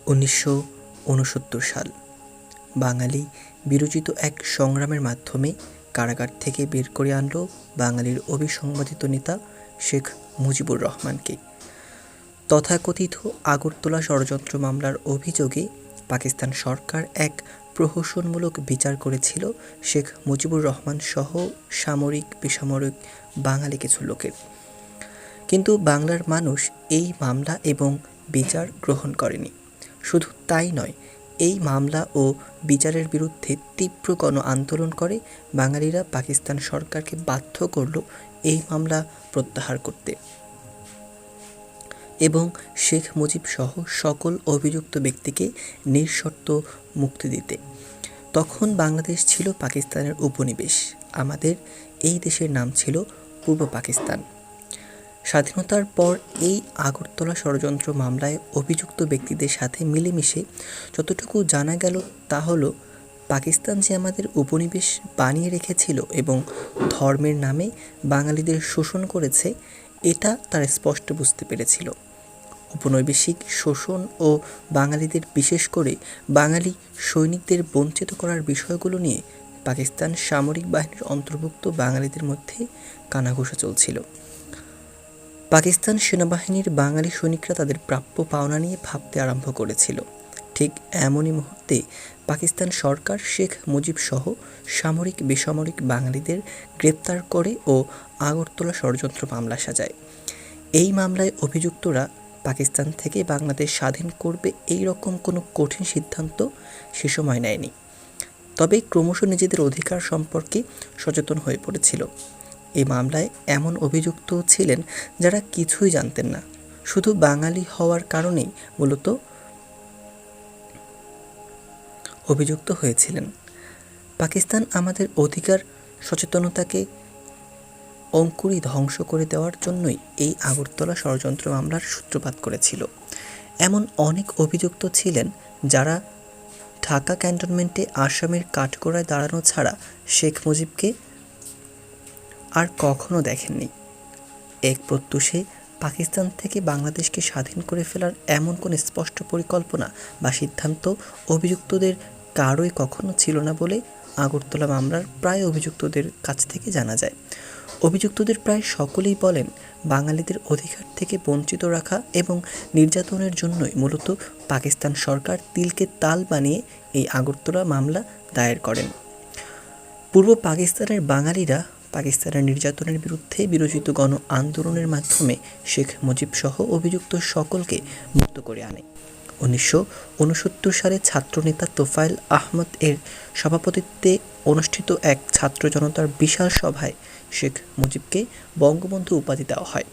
1969 সাল বাঙালি বিরোচিত এক সংগ্রামের মাধ্যমে কারাগার থেকে বের করে আনল বাঙালির অবিসংবাদিত নেতা শেখ মুজিবুর রহমানকে। তথাকথিত আগরতলা ষড়যন্ত্র মামলার অভিযোগে পাকিস্তান সরকার এক প্রহসনমূলক বিচার করেছিল শেখ মুজিবুর রহমান সহ সামরিক বেসামরিক বাঙালি কিছু লোকের। কিন্তু বাংলার মানুষ এই মামলা এবং বিচার গ্রহণ করেনি। শুধু তাই নয়, এই মামলা ও বিচারের বিরুদ্ধে তীব্র গণ আন্দোলন করে বাঙালিরা পাকিস্তান সরকারকে বাধ্য করল এই মামলা প্রত্যাহার করতে এবং শেখ মুজিব সহ সকল অভিযুক্ত ব্যক্তিকে নিঃশর্ত মুক্তি দিতে। তখন বাংলাদেশ ছিল পাকিস্তানের উপনিবেশ। আমাদের এই দেশের নাম ছিল পূর্ব পাকিস্তান। স্বাধীনতার পর এই আগরতলা ষড়যন্ত্র মামলায় অভিযুক্ত ব্যক্তিদের সাথে মিলেমিশে যতটুকু জানা গেল তা হলো, পাকিস্তান যে আমাদের উপনিবেশ বানিয়ে রেখেছিল এবং ধর্মের নামে বাঙালিদের শোষণ করেছে, এটা তারা স্পষ্ট বুঝতে পেরেছিল। উপনিবেশিক শোষণ ও বাঙালিদের, বিশেষ করে বাঙালি সৈনিকদের বঞ্চিত করার বিষয়গুলো নিয়ে পাকিস্তান সামরিক বাহিনীর অন্তর্ভুক্ত বাঙালিদের মধ্যে কানাঘুষা চলছিল। পাকিস্তান সেনাবাহিনীর বাঙালি সৈনিকরা তাদের প্রাপ্য পাওনা নিয়ে ভাবতে আরম্ভ করেছিল। ঠিক এমনই মুহূর্তে পাকিস্তান সরকার শেখ মুজিব সহ সামরিক বেসামরিক বাঙালিদের গ্রেপ্তার করে ও আগরতলা ষড়যন্ত্র মামলা সাজায়। এই মামলায় অভিযুক্তরা পাকিস্তান থেকে বাংলাদেশ স্বাধীন করবে এই রকম কোনো কঠিন সিদ্ধান্ত সে সময় নেয়নি, তবে ক্রমশ নিজেদের অধিকার সম্পর্কে সচেতন হয়ে পড়েছিল। এই মামলায় এমন অভিযুক্ত ছিলেন যারা কিছুই জানতেন না, শুধু বাঙালি হওয়ার কারণেই মূলত অভিযুক্ত হয়েছিলেন। পাকিস্তান আমাদের অধিকার সচেতনতাকে অঙ্কুরই ধ্বংস করে দেওয়ার জন্যই এই আগরতলা ষড়যন্ত্র মামলার সূত্রপাত করেছিল। এমন অনেক অভিযুক্ত ছিলেন যারা ঢাকা ক্যান্টনমেন্টে আসামের কাঠগড়ায় দাঁড়ানো ছাড়া শেখ মুজিবকে আর কখনো দেখেননি। এক প্রত্যুষে পাকিস্তান থেকে বাংলাদেশকে স্বাধীন করে ফেলার এমন কোনো স্পষ্ট পরিকল্পনা বা সিদ্ধান্ত অভিযুক্তদের কারোই কখনো ছিল না বলে আগরতলা মামলার প্রায় অভিযুক্তদের কাছ থেকে জানা যায়। অভিযুক্তদের প্রায় সকলেই বলেন, বাঙালিদের অধিকার থেকে বঞ্চিত রাখা এবং নির্যাতনের জন্যই মূলত পাকিস্তান সরকার তিলকে তাল বানিয়ে এই আগরতলা মামলা দায়ের করেন। পূর্ব পাকিস্তানের বাঙালিরা পাকিস্তানের নির্যাতনের বিরুদ্ধে বিরোচিত গণ আন্দোলনের মাধ্যমে শেখ মুজিব সহ অভিযুক্ত সকলকে মুক্ত করে আনে। 1969 সালে ছাত্রনেতা তোফায়েল আহমদ এর সভাপতিত্বে অনুষ্ঠিত এক ছাত্র জনতার বিশাল সভায় শেখ মুজিবকে বঙ্গবন্ধু উপাধি দেওয়া হয়।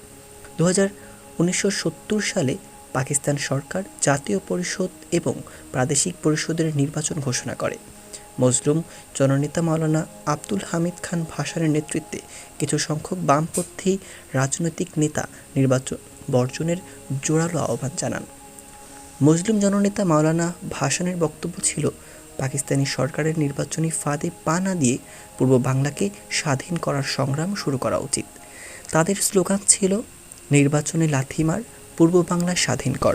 1970 সালে পাকিস্তান সরকার জাতীয় পরিষদ এবং প্রাদেশিক পরিষদের নির্বাচন ঘোষণা করে। মজলুম জননেতা মাওলানা আব্দুল হামিদ খান ভাসানের নেতৃত্বে কিছু সংখ্যক বামপন্থী রাজনৈতিক নেতা নির্বাচন বর্জনের জোরালো আহ্বান জানান। মজলুম জননেতা মাওলানা ভাসানের বক্তব্য ছিল, পাকিস্তানি সরকারের নির্বাচনী ফাঁদে পা না দিয়ে পূর্ব বাংলাকে স্বাধীন করার সংগ্রাম শুরু করা উচিত। তাদের স্লোগান ছিল, নির্বাচনে লাথিমার, পূর্ব বাংলা স্বাধীন কর।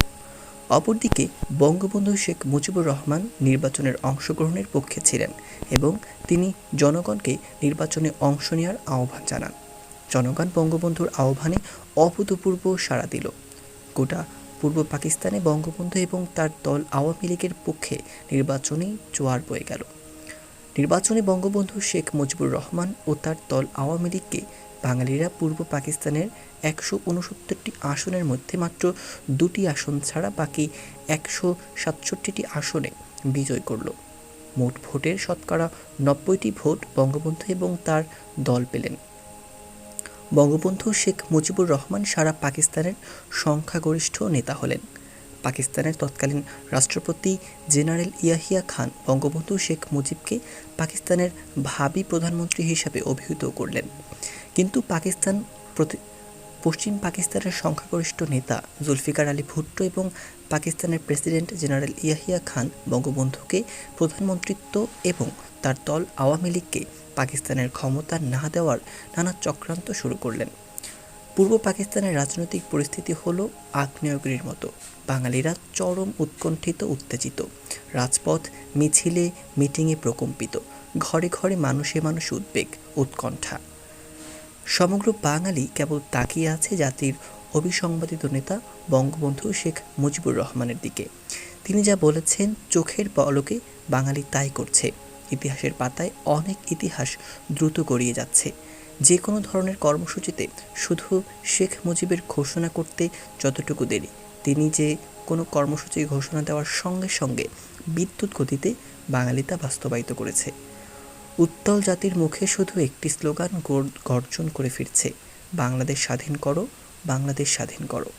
অপরদিকে বঙ্গবন্ধু শেখ মুজিবুর রহমান নির্বাচনের অংশগ্রহণের পক্ষে ছিলেন এবং তিনি জনগণকে নির্বাচনে অংশ নেওয়ার আহ্বান জানান। জনগণ বঙ্গবন্ধুর আহ্বানে অভূতপূর্ব সাড়া দিল। গোটা পূর্ব পাকিস্তানে বঙ্গবন্ধু এবং তার দল আওয়ামী লীগের পক্ষে নির্বাচনী জোয়ার বয়ে গেল। নির্বাচনে বঙ্গবন্ধু শেখ মুজিবুর রহমান ও তার দল আওয়ামী লীগকে বাঙালিরা পূর্ব পাকিস্তানের 169টি আসনের মধ্যে মাত্র 2টি আসন ছাড়া বাকি 167টি আসনে বিজয় করল। মোট ভোটের শতকরা 90টি ভোট বঙ্গবন্ধু এবং তার দল পেলেন। বঙ্গবন্ধু শেখ মুজিবুর রহমান সারা পাকিস্তানের সংখ্যাগরিষ্ঠ নেতা হলেন। পাকিস্তানের তৎকালীন রাষ্ট্রপতি জেনারেল ইয়াহিয়া খান বঙ্গবন্ধু শেখ মুজিবকে পাকিস্তানের ভাবী প্রধানমন্ত্রী হিসাবে অভিহিত করলেন। কিন্তু পশ্চিম পাকিস্তানের সংখ্যাগরিষ্ঠ নেতা জুলফিকার আলী ভুট্টো এবং পাকিস্তানের প্রেসিডেন্ট জেনারেল ইয়াহিয়া খান বঙ্গবন্ধুকে প্রধানমন্ত্রিত্ব এবং তার দল আওয়ামী লীগকে পাকিস্তানের ক্ষমতা না দেওয়ার নানা চক্রান্ত শুরু করলেন। পূর্ব পাকিস্তানের রাজনৈতিক পরিস্থিতি হলো আগ্নেয়গিরির মতো। বাঙালিরা চরম উৎকণ্ঠিত, উত্তেজিত। রাজপথ, মিছিলে, মিটিংয়ে প্রকম্পিত। ঘরে ঘরে মানুষে মানুষ উদ্বেগ, উৎকণ্ঠা। সমগ্র বাঙালি কেবল তাকিয়ে আছে জাতির অবিসংবাদিত নেতা বঙ্গবন্ধু শেখ মুজিবুর রহমানের দিকে। তিনি যা বলেছেন চোখের পলকে বাঙালি তাই করছে। ইতিহাসের পাতায় অনেক ইতিহাস দ্রুত গড়িয়ে যাচ্ছে। যে কোনো ধরনের কর্মসূচিতে শুধু শেখ মুজিবের ঘোষণা করতে যতটুকু দেরি, তিনি যে কোনো কর্মসূচি ঘোষণা দেওয়ার সঙ্গে সঙ্গে বিদ্যুৎ গতিতে বাঙালি তা বাস্তবায়িত করেছে। উত্তাল জাতির মুখে শুধু একটি স্লোগান গর্জন করে ফিরছে, বাংলাদেশ স্বাধীন করো, বাংলাদেশ স্বাধীন করো।